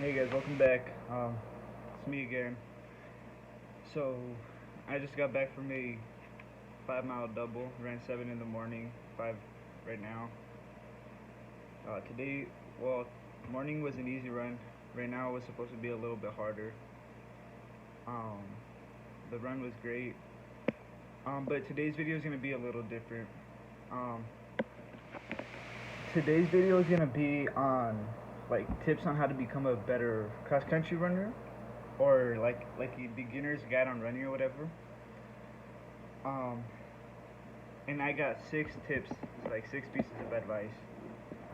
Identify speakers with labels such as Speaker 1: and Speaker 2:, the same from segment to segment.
Speaker 1: Hey guys, welcome back. It's me again. So, I just got back from a 5 mile double. Ran 7 in the morning, 5 right now. Today, well, morning was an easy run. Right now it was supposed to be a little bit harder. Um, the run was great. But today's video is gonna be a little different. Um, today's video is gonna be on like tips on how to become a better cross country runner, or like a beginner's guide on running or whatever. Um, and I got 6 tips, like 6 pieces of advice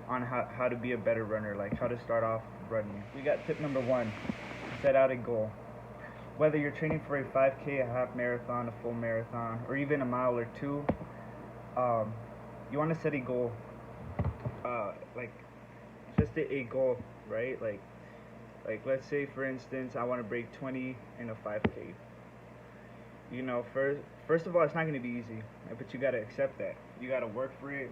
Speaker 1: on how to be a better runner, like how to start off running. We got tip number one: set out a goal. Whether you're training for a 5K, a half marathon, a full marathon, or even a mile or two, um, you want to set a goal. Like just a goal, right? Like let's say for instance, I want to break 20 in a 5K. First of all, it's not going to be easy, right? But you got to accept that. You got to work for it,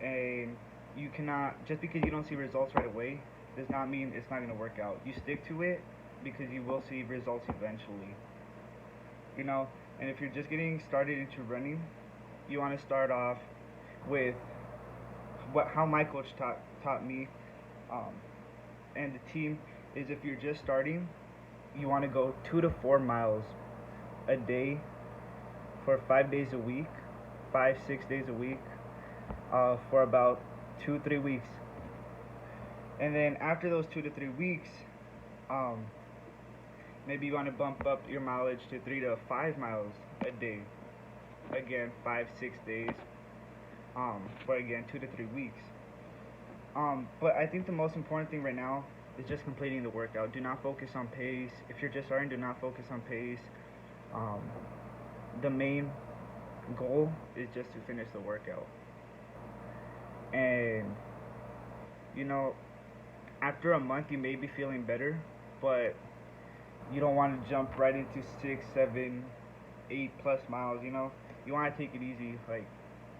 Speaker 1: and you cannot, just because you don't see results right away does not mean it's not going to work out. You stick to it because you will see results eventually. You know, and if you're just getting started into running, you want to start off with how my coach taught me, um, and the team is, if you're just starting, you want to go 2 to 4 miles a day for 5 days a week, 5 6 days a week, for about 2 3 weeks, and then after those 2 to 3 weeks, um, maybe you want to bump up your mileage to 3 to 5 miles a day. Again, 5 6 days. For again 2 to 3 weeks. But I think the most important thing right now is just completing the workout. Do not focus on pace. If you're just starting, do not focus on pace. Um, the main goal is just to finish the workout. And you know, after a month, you may be feeling better, but you don't want to jump right into 6 7 8 plus miles. You want to take it easy. Like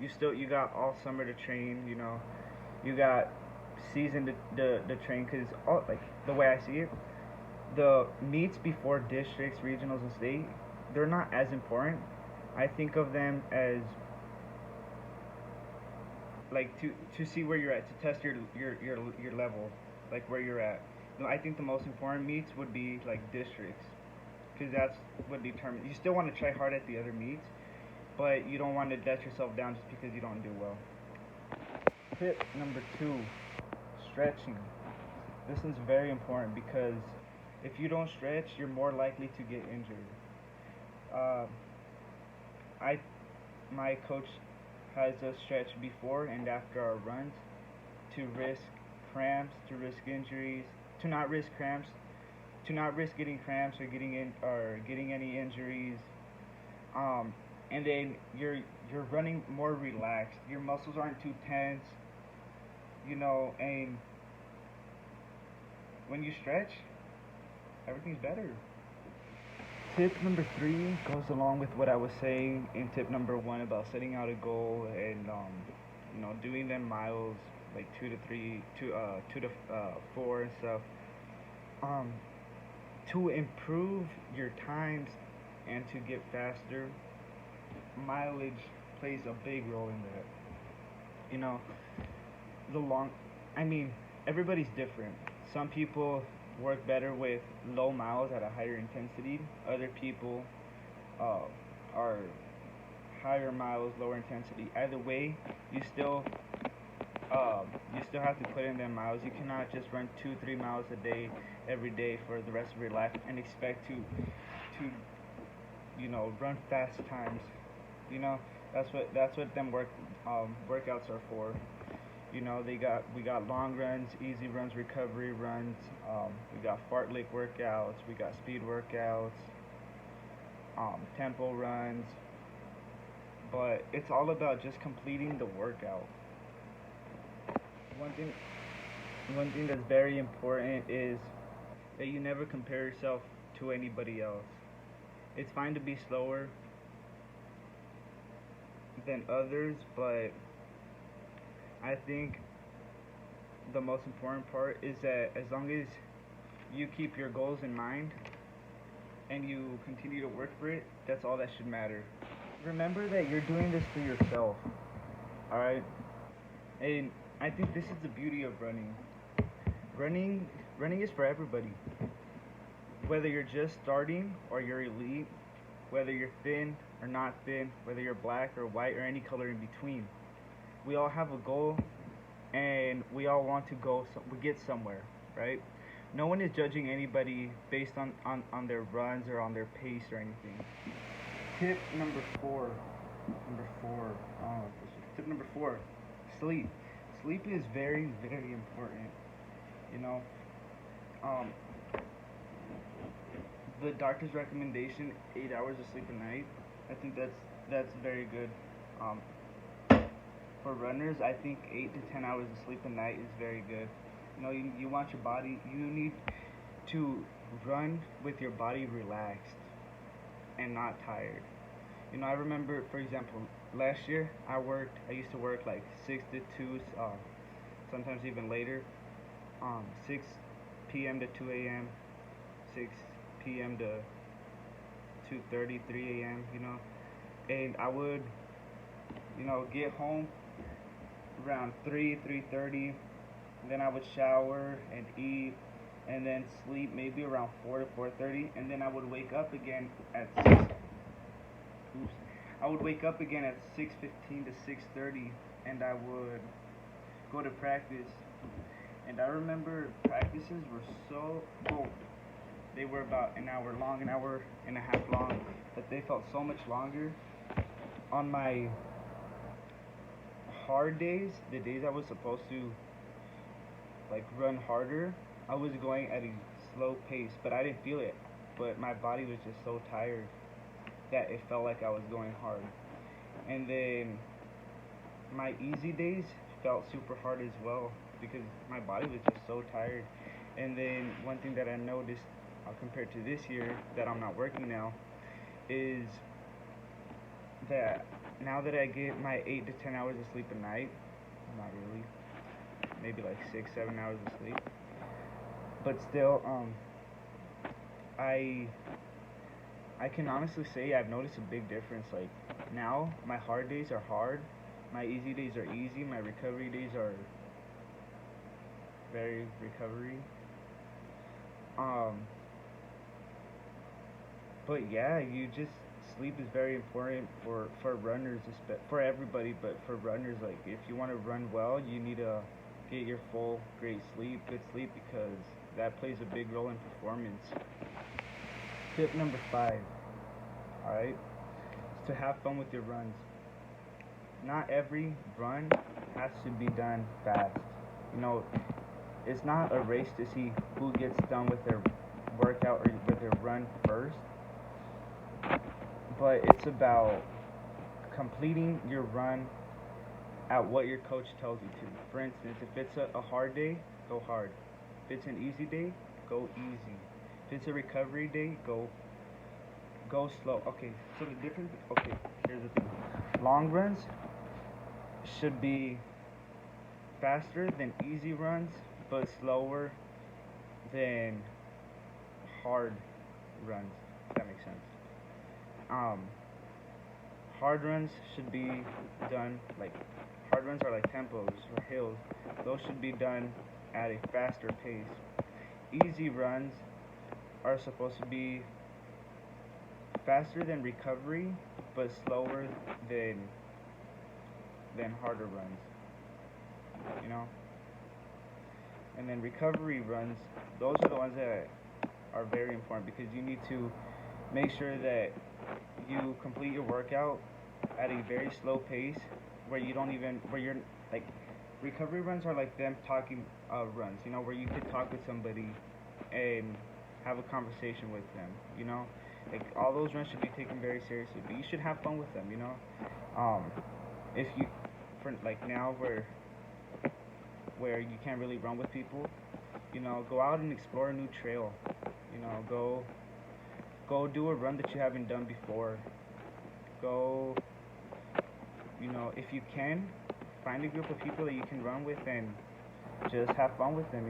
Speaker 1: you got all summer to train. You got season to train, because all, like, the way I see it, the meets before districts, regionals, and state, they're not as important. I think of them as like to see where you're at, to test your level, like where you're at. I think the most important meets would be like districts, because that's what determines. You still want to try hard at the other meets, but you don't want to let yourself down just because you don't do well. Tip number two: stretching. This is very important, because if you don't stretch, you're more likely to get injured. Uh, I My coach has us stretch before and after our runs to risk cramps, to risk injuries, to not risk cramps, to not risk getting cramps or getting any injuries. Um, and then you're running more relaxed. Your muscles aren't too tense. And when you stretch, everything's better. Tip number three goes along with what I was saying in tip number one about setting out a goal, and doing them miles, like 2 to 3, 2 to 4 and stuff. Um, to improve your times and to get faster, mileage plays a big role in that. You know, the long, I mean, everybody's different. Some people work better with low miles at a higher intensity. Other people uh, are higher miles, lower intensity. Either way, you still you still have to put in them miles. You cannot just run 2 3 miles a day every day for the rest of your life and expect to run fast times. You know that's what them workouts are for. We got long runs, easy runs, recovery runs. We got fartlek workouts. We got speed workouts, tempo runs. But it's all about just completing the workout. One thing, one thing that's very important is that you never compare yourself to anybody else. It's fine to be slower than others, but I think the most important part is that as long as you keep your goals in mind and you continue to work for it, that's all that should matter. Remember that you're doing this for yourself, alright? And I think this is the beauty of running. Running running is for everybody. Whether you're just starting or you're elite, whether you're thin or not thin, whether you're black or white or any color in between. We all have a goal and we all want to we get somewhere, right? No one is judging anybody based on their runs or on their pace or anything. Tip number four. Tip number four. Sleep. Sleep is very, very important. You know, um, the doctor's recommendation, 8 hours of sleep a night. I think that's very good. Um, for runners, I think 8 to 10 hours of sleep a night is very good. You want your body. You need to run with your body relaxed and not tired. I remember, for example, last year I used to work like 6 to 2, sometimes even later, 6 p.m. to 2 a.m., 6 p.m. to 2:30, 3 a.m. And I would, get home around 3:30. Then I would shower and eat, and then sleep maybe around 4 to 4:30, and then I would wake up again at 6. Oops. I would wake up again at 6:15 to 6:30, and I would go to practice. And I remember practices were they were about an hour long, an hour and a half long, but they felt so much longer. On my hard days, the days I was supposed to like run harder, I was going at a slow pace, but I didn't feel it. But my body was just so tired that it felt like I was going hard. And then my easy days felt super hard as well because my body was just so tired. And then one thing that I noticed compared to this year that I'm not working now is that now that I get my 8 to 10 hours of sleep a night, not really, maybe like 6, 7 hours of sleep, but still, I can honestly say I've noticed a big difference. Like now, my hard days are hard, my easy days are easy, my recovery days are very recovery. Um, but yeah, sleep is very important for runners, for everybody, but for runners, like if you want to run well, you need to get your full good sleep because that plays a big role in performance. Tip number 5, alright, is to have fun with your runs. Not every run has to be done fast. You know, it's not a race to see who gets done with their workout or with their run first, but it's about completing your run at what your coach tells you to. For instance, if it's a hard day, go hard. If it's an easy day, go easy. If it's a recovery day, go slow. Okay, so the difference. Okay, here's the thing. Long runs should be faster than easy runs, but slower than hard runs. If that makes sense. Um, hard runs should be done like hard runs are like tempos or hills. Those should be done at a faster pace. Easy runs are supposed to be faster than recovery, but slower than harder runs. You know. And then recovery runs, those are the ones that are very important because you need to make sure that you complete your workout at a very slow pace where you're like, recovery runs are like them talking runs, where you could talk with somebody and have a conversation with them, like all those runs should be taken very seriously, but you should have fun with them, um, if you, for like now where you can't really run with people, go out and explore a new trail, go do a run that you haven't done before, go, if you can, find a group of people that you can run with and just have fun with them,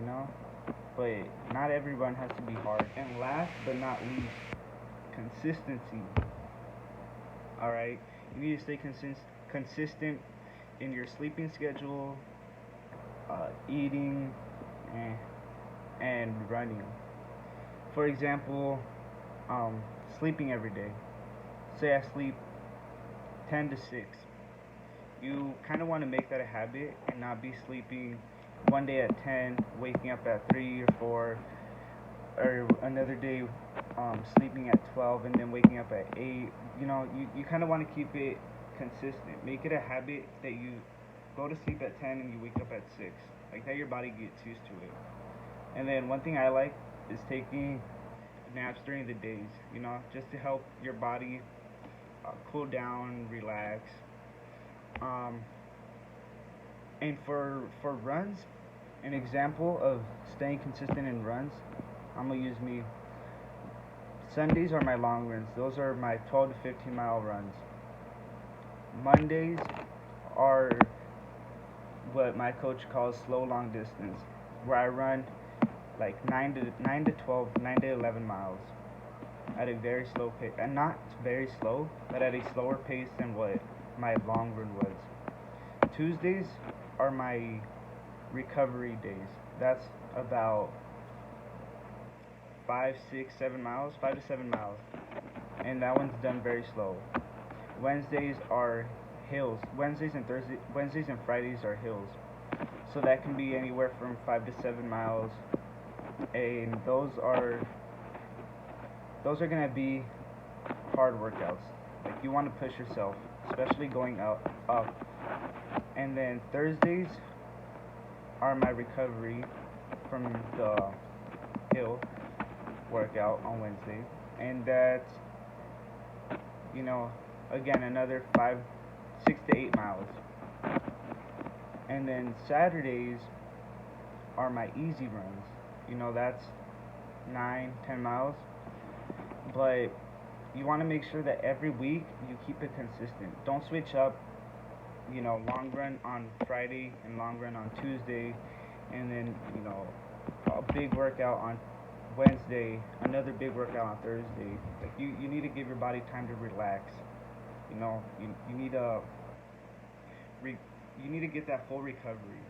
Speaker 1: but not every run has to be hard. And last but not least, consistency. All right, you need to stay consistent in your sleeping schedule, eating, and, and running. For example, sleeping every day. Say I sleep 10 to 6. You kind of want to make that a habit and not be sleeping one day at 10, waking up at 3 or 4, or another day sleeping at 12 and then waking up at 8. You kind of want to keep it consistent. Make it a habit that you go to sleep at 10 and you wake up at 6. Like that, your body gets used to it. And then one thing I like is taking naps during the days, just to help your body cool down, relax. Um, and for runs, an example of staying consistent in runs, I'm gonna use me. Sundays are my long runs. Those are my 12 to 15 mile runs. Mondays are what my coach calls slow long distance, where I run like 9 to 12, 9 to 11 miles at a very slow pace, and not very slow, but at a slower pace than what my long run was. Tuesdays are my recovery days. That's about 5, 6, 7 miles, 5 to 7 miles, and that one's done very slow. Wednesdays are hills. Wednesdays and Fridays are hills. So that can be anywhere from 5 to 7 miles, and those are gonna be hard workouts. Like you want to push yourself, especially going up. And then Thursdays are my recovery from the hill workout on Wednesday, and that's again another 6 to 8 miles. And then Saturdays are my easy runs. That's 9, 10 miles. But you want to make sure that every week you keep it consistent. Don't switch up, long run on Friday and long run on Tuesday, and then, a big workout on Wednesday, another big workout on Thursday. Like you need to give your body time to relax. You need to you need to get that full recovery.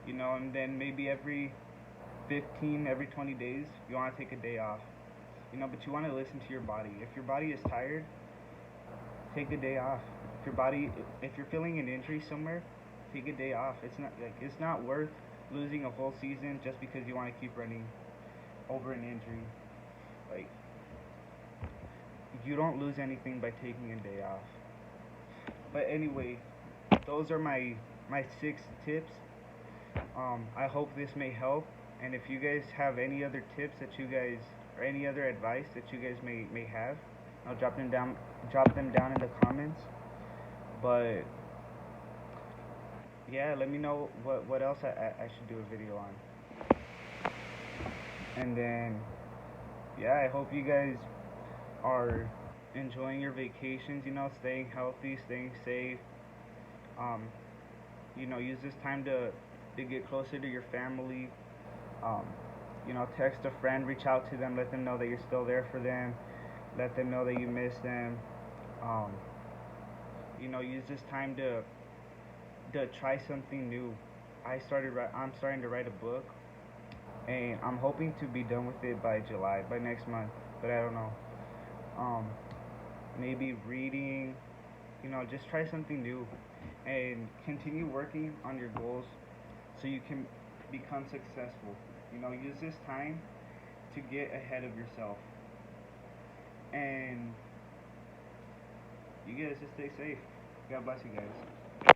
Speaker 1: And then maybe every 20 days, you want to take a day off. But you want to listen to your body. If your body is tired, take a day off. If you're feeling an injury somewhere, take a day off. It's not worth losing a whole season just because you want to keep running over an injury. Like, you don't lose anything by taking a day off. But anyway, those are my 6 tips. I hope this may help. And if you guys have any other tips or any other advice that you guys may have, I'll drop them down in the comments. But yeah, let me know what else I should do a video on. And then yeah, I hope you guys are enjoying your vacations, staying healthy, staying safe. Use this time to get closer to your family. Text a friend, reach out to them, let them know that you're still there for them, let them know that you miss them. Use this time to try something new. I'm starting to write a book, and I'm hoping to be done with it by July, by next month, but I don't know. Maybe reading, just try something new, and continue working on your goals so you can become successful. Use this time to get ahead of yourself, and you guys just stay safe. God bless you guys.